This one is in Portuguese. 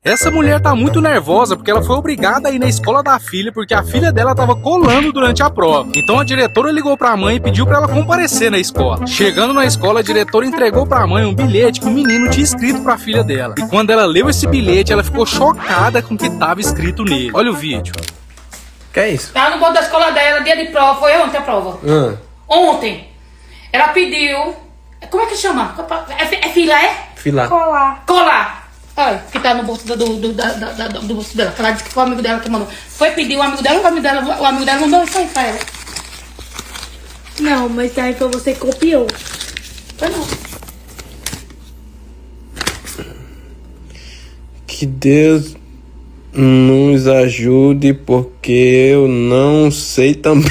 Essa mulher tá muito nervosa porque ela foi obrigada a ir na escola da filha porque a filha dela tava colando durante a prova. Então a diretora ligou pra mãe e pediu pra ela comparecer na escola. Chegando na escola, a diretora entregou pra mãe um bilhete que o menino tinha escrito pra filha dela. E quando ela leu esse bilhete, ela ficou chocada com o que tava escrito nele. Olha o vídeo. Que é isso? Tava no banco da escola dela, dia de prova, foi ontem a prova. Ontem. Ela pediu. Como é que chama? É filé? Filá. Colar. Olha, que tá no bolso do bolso dela. Ela disse que foi o amigo dela que mandou. Foi pedir o amigo dela, o amigo dela mandou isso aí pra ela. Não, mas aí foi você que copiou. Foi não. Que Deus nos ajude, porque eu não sei também.